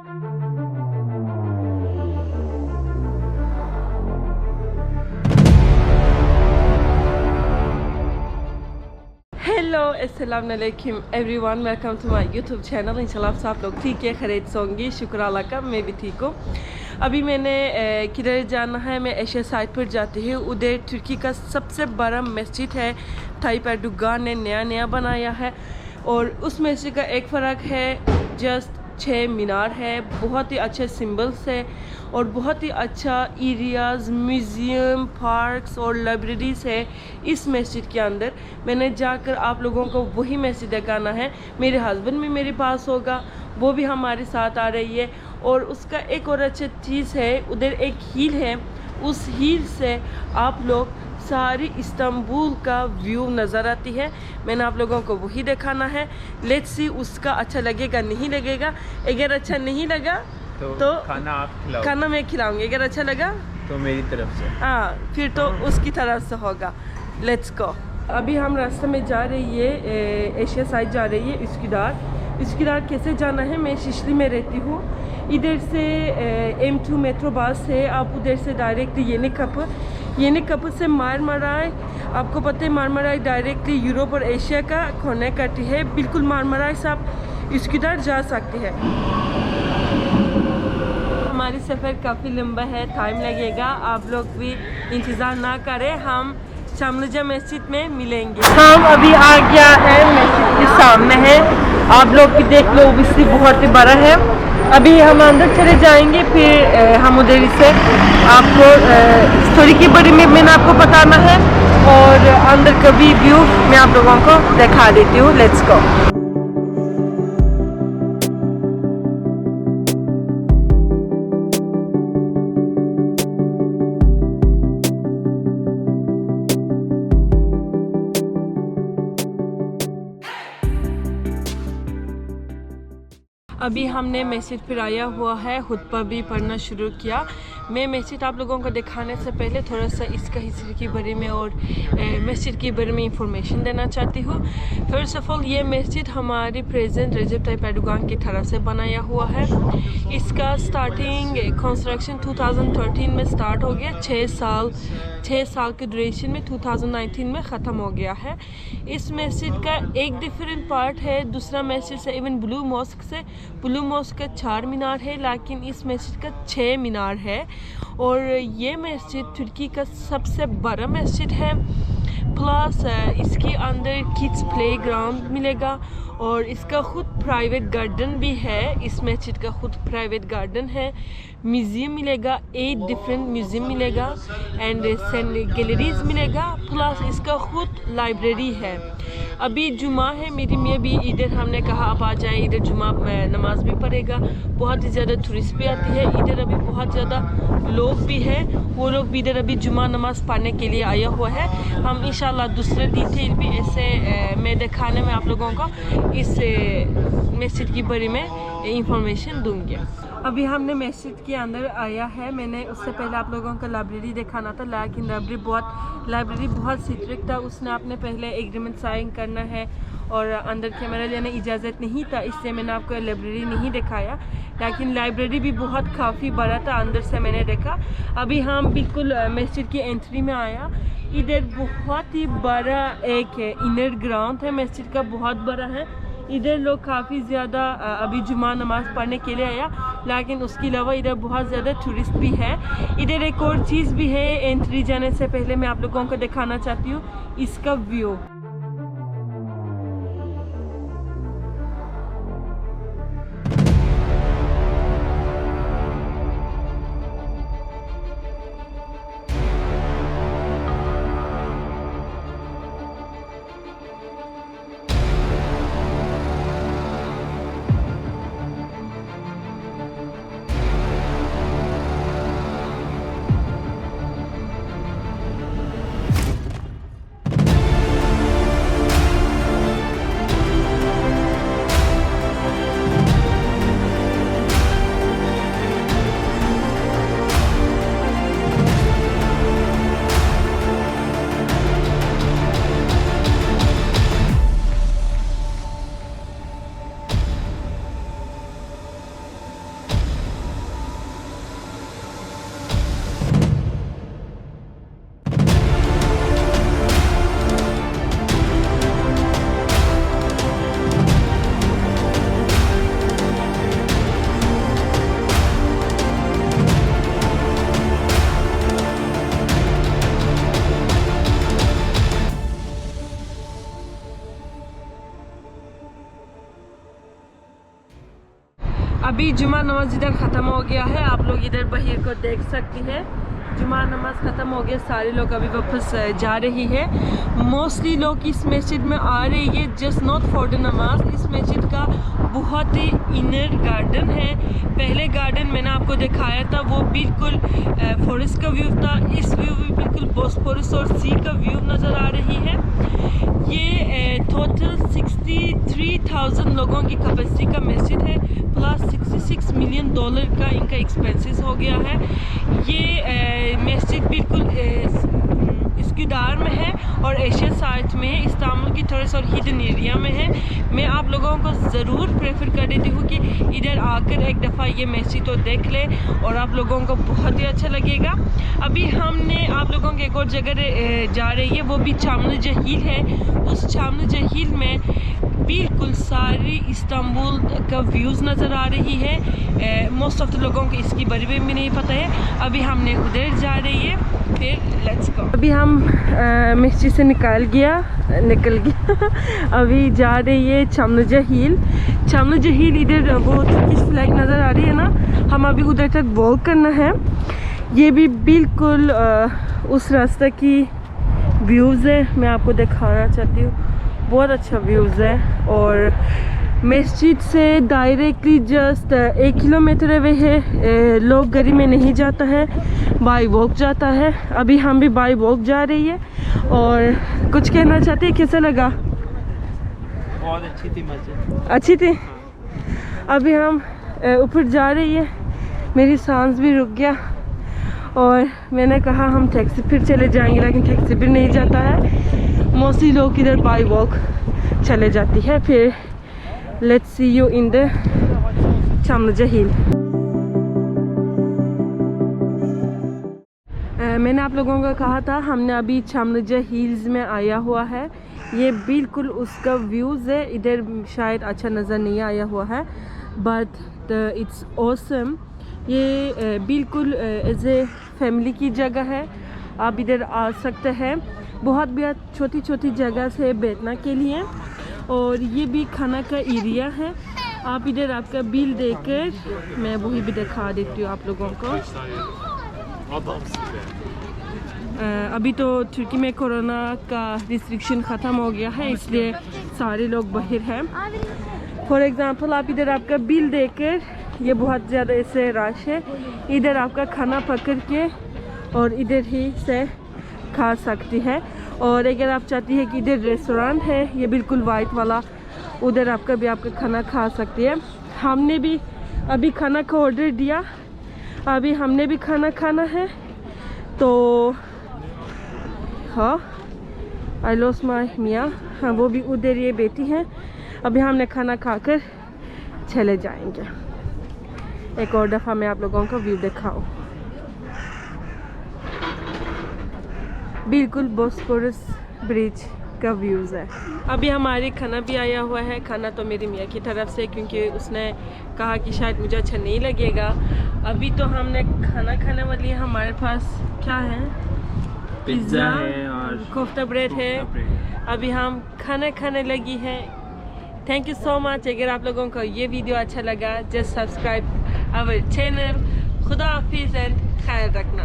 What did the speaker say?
Hello अस्सलाम वालेकुम everyone, welcome to my YouTube channel. इंशाल्लाह आप लोग ठीक है, खैरियत से होंगे। शुक्र अल्लाह का, मैं भी ठीक हूँ। अभी मैंने किधर जाना है, मैं एशिया साइड पर जाती हूँ। उधर तुर्की का सबसे बड़ा मस्जिद है, ताइप एर्दोगान ने नया बनाया है। और उस मस्जिद का एक फ़र्क है, जस्ट 6 मीनार है, बहुत ही अच्छे सिंबल्स है और बहुत ही अच्छा एरियाज़, म्यूज़ियम, पार्क्स और लाइब्रेरीज़ है इस मस्जिद के अंदर। मैंने जाकर आप लोगों को वही मस्जिद दिखाना है। मेरे हस्बैंड भी मेरे पास होगा, वो भी हमारे साथ आ रही है। और उसका एक और अच्छी चीज़ है, उधर एक हील है, उस हील से आप लोग सारी इस्तांबुल का व्यू नज़र आती है। मैंने आप लोगों को वही दिखाना है। लेट्स सी उसका अच्छा लगेगा नहीं लगेगा। अगर अच्छा नहीं लगा तो खाना आप खिलाओ, खाना मैं खिलाऊंगी। अगर अच्छा लगा तो मेरी तरफ से, हाँ, फिर तो उसकी तरफ से होगा। Let's go. अभी हम रास्ते में जा रही है, एशिया साइड जा रही है, üsküdar कैसे जाना है। मैं शिशली में रहती हूँ। इधर से M2 मेट्रो बस है, आप उधर से डायरेक्ट येनी kapı से मारमाराई। आपको पता है मारमाराई डायरेक्टली यूरोप और एशिया का कनेक्ट करती है। बिल्कुल मारमाराई से आप üsküdar जा सकते हैं। हमारी सफ़र काफ़ी लंबा है, टाइम लगेगा। आप लोग भी इंतज़ार ना करें, हम शामलुजा मस्जिद में मिलेंगे। हम अभी आ गया है, मस्जिद के सामने है। आप लोग भी देख लो, इससे बहुत ही बड़ा है। अभी हम अंदर चले जाएंगे, फिर हम उधर से आपको स्टोरी के बारे में मैंने आपको बताना है और अंदर का भी व्यू मैं आप लोगों को दिखा देती हूँ। Let's go. अभी हमने मस्जिद पर आया हुआ है, खुतबा भी पढ़ना शुरू किया। मैं मस्जिद आप लोगों को दिखाने से पहले थोड़ा सा इसका हिस्ट्री के बारे में और मस्जिद के बारे में इंफॉर्मेशन देना चाहती हूँ। फर्स्ट ऑफ ऑल, ये मस्जिद हमारी प्रेसिडेंट रजब ताइप एर्दोगान की तरफ से बनाया हुआ है। इसका स्टार्टिंग कंस्ट्रक्शन 2013 में स्टार्ट हो गया। 6 साल के ड्यूरेशन में 2019 में ख़त्म हो गया है। इस मस्जिद का एक डिफरेंट पार्ट है दूसरा मस्जिद से, इवन ब्लू मॉस्क का 4 मीनार है, लेकिन इस मस्जिद का 6 मीनार है। और ये मस्जिद तुर्की का सबसे बड़ा मस्जिद है। प्लस इसके अंदर किड्स प्ले ग्राउंड मिलेगा और इसका खुद प्राइवेट गार्डन भी है। इस मस्जिद का खुद प्राइवेट गार्डन है। म्यूज़ियम मिलेगा, 8 डिफरेंट म्यूज़ियम मिलेगा एंड गैलरीज मिलेगा। प्लस इसका खुद लाइब्रेरी है। अभी जुमा है, मेरी मियाँ भी इधर, हमने कहा आप आ जाए, इधर जुमा नमाज भी पढ़ेगा। बहुत ही ज़्यादा टूरिस्ट भी आती है इधर। अभी बहुत ज़्यादा लोग भी हैं, वो लोग भी इधर अभी जुमा नमाज पढ़ने के लिए आया हुआ है। हम इंशाल्लाह दूसरे डिटेल भी ऐसे मैं दिखाने में आप लोगों को इस मस्जिद के बारे में इंफॉर्मेशन दूंगी। अभी हमने मस्जिद के अंदर आया है। मैंने उससे पहले आप लोगों को लाइब्रेरी दिखाना था, लेकिन लाइब्रेरी बहुत स्ट्रिक्ट था। उसने आपने पहले एग्रीमेंट साइन करना है और अंदर कैमरा लेने इजाज़त नहीं था, इससे मैंने आपको लाइब्रेरी नहीं दिखाया। लेकिन लाइब्रेरी भी बहुत काफ़ी बड़ा था, अंदर से मैंने देखा। अभी हम बिल्कुल मस्जिद की एंट्री में आया। इधर बहुत ही बड़ा एक इनर ग्राउंड है, मस्जिद का बहुत बड़ा है। इधर लोग काफ़ी ज़्यादा अभी जुमा नमाज़ पढ़ने के लिए आया, लेकिन उसके अलावा इधर बहुत ज़्यादा टूरिस्ट भी है। इधर एक और चीज़ भी है, एंट्री जाने से पहले मैं आप लोगों को दिखाना चाहती हूँ इसका व्यू। अभी जुमा नमाज इधर ख़त्म हो गया है, आप लोग इधर बाहर को देख सकती हैं। जुमा नमाज ख़त्म हो गया, सारे लोग अभी वापस जा रही है। मोस्टली लोग इस मस्जिद में आ रही है जस्ट नॉट फॉर द नमाज। इस मस्जिद का बहुत ही इनर गार्डन है। पहले गार्डन मैंने आपको दिखाया था, वो बिल्कुल फॉरेस्ट का व्यू था। इस व्यू में बिल्कुल बॉस्फोरस और सी का व्यू नज़र आ रही है। ये टोटल 63,000 लोगों की कैपेसिटी का मस्जिद है, प्लस $66 मिलियन का इनका एक्सपेंसेस हो गया है। ये मस्जिद बिल्कुल स्कूदार में है और एशिया साइड में है, इस्तांबुल की थोड़ा सा हिडन एरिया में है। मैं आप लोगों को ज़रूर प्रेफर कर देती हूँ कि इधर आकर एक दफ़ा ये मस्जिद तो देख ले और आप लोगों को बहुत ही अच्छा लगेगा। अभी हमने आप लोगों के एक और जगह जा रही है, वो भी चामराजा हिल है। उस चामराजा हिल में बिल्कुल सारी इस्तांबुल का व्यूज़ नज़र आ रही है। मोस्ट ऑफ द लोगों को इसकी बारे में भी नहीं पता है। अभी हमने उधर जा रही है, फिर लेट्स गो। अभी हम मस्जिद से निकल गया अभी जा रही है चामराजा हिल। चामराजा हिल इधर वो तुर्किश फ्लैग नज़र आ रही है ना, हम अभी उधर तक वॉक करना है। ये भी बिल्कुल उस रास्ते की व्यूज़ है, मैं आपको दिखाना चाहती हूँ। बहुत अच्छा व्यूज़ है और मस्जिद से डायरेक्टली जस्ट 1 किलोमीटर अवे है। लोग गाड़ी में नहीं जाता है, बाई वॉक जाता है। अभी हम भी बाई वॉक जा रही है। और कुछ कहना चाहते हैं, कैसा लगा? बहुत अच्छी थी मस्जिद। अच्छी थी। अभी हम ऊपर जा रही है, मेरी सांस भी रुक गया और मैंने कहा हम टैक्सी फिर चले जाएंगे, लेकिन टैक्सी फिर नहीं जाता है। मोस्टली लोग इधर बाई वॉक चले जाती है। फिर let's see you in the Chamaraja hill. मैंने आप लोगों को कहा था हमने अभी चामराजा हिल्स में आया हुआ है। ये बिल्कुल उसका व्यूज़ है। इधर शायद अच्छा नज़र नहीं आया हुआ है, बट इट्स ऑसम। ये बिल्कुल एज ए फैमिली की जगह है, आप इधर आ सकते हैं। बहुत छोटी छोटी जगह से बैठने के लिए, और ये भी खाना का एरिया है। आप इधर आपका बिल देकर मैं वही भी दिखा देती हूँ आप लोगों को। अभी तो तुर्की में कोरोना का रिस्ट्रिक्शन ख़त्म हो गया है, इसलिए सारे लोग बाहर हैं। फॉर एग्ज़ाम्पल आप इधर आपका बिल देकर, ये बहुत ज़्यादा ऐसे रश है, इधर आपका खाना पकड़ के और इधर ही से खा सकती है। और अगर आप चाहती है कि इधर रेस्टोरेंट है, ये बिल्कुल वाइट वाला, उधर आपका खाना खा सकती है। हमने भी अभी खाना का ऑर्डर दिया, अभी हमने भी खाना खाना है। तो हाँ, आई लॉस्ट माय मियाँ, हाँ वो भी उधर ये बैठी हैं। अभी हमने खाना खाकर चले जाएंगे। एक और दफ़ा मैं आप लोगों को व्यू दिखाऊं। बिल्कुल बॉस्फोरस ब्रिज का व्यूज़ है। अभी हमारे खाना भी आया हुआ है। खाना तो मेरी मियाँ की तरफ से, क्योंकि उसने कहा कि शायद मुझे अच्छा नहीं लगेगा। अभी तो हमने खाना खाने वाली है। हमारे पास क्या है? पिज़्ज़ा है और कोफ्ता ब्रेड है। अभी हम खाना खाने लगी हैं। Thank you so much. अगर आप लोगों को ये वीडियो अच्छा लगा, जस्ट सब्सक्राइब आवर चैनल। खुदा हाफिज़ एंड ख्याल रखना।